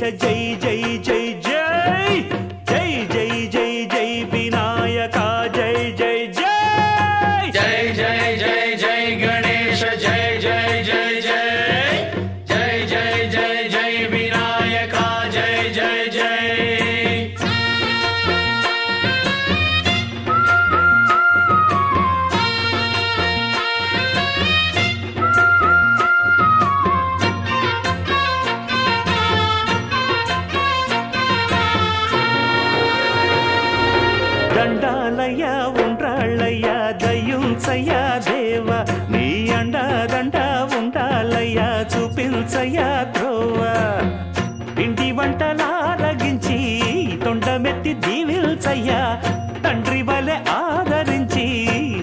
జై జై జై జై జై జై జై జై వినాయక జై జై జై జై జై జై జై గణేశ జై జై జై జై జై జై జై జై వినాయక జై జై జై దండాలయ్య ఉండ్రాళ్ళయ్య దయ్యుంచయ్య దేవ నీ అండదండ ఉండాలయ్య చూపించయ్య త్రోవ ఇంటి వంటలారగించి తొండమెత్తి దీవిల్చయ్య తండ్రి వలె ఆదరించి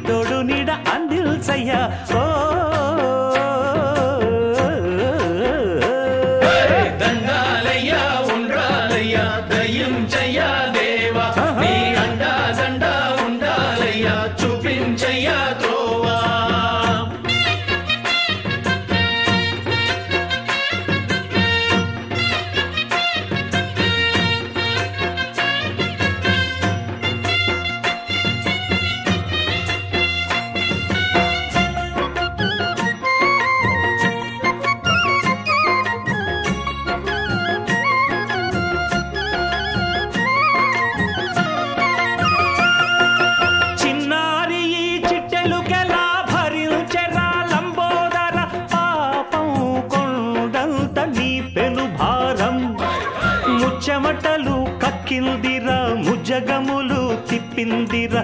తోడు నీడ అందిల్చయ్య ఓ దండాలయ్య ఉండ్రాలయ్య దయ్యుంచయ్య దేవ నీ అండదండ ఉండాలయ్య చూపించయ్య త్రోవా చిన్నారి ఈ చిట్టెలుకెలా భరించెరా లంబోదర పాపం కొండంత నీ పెను భారం ముచ్చమటలు కక్కిందిరా ముజ్జగములు తిప్పిందిరా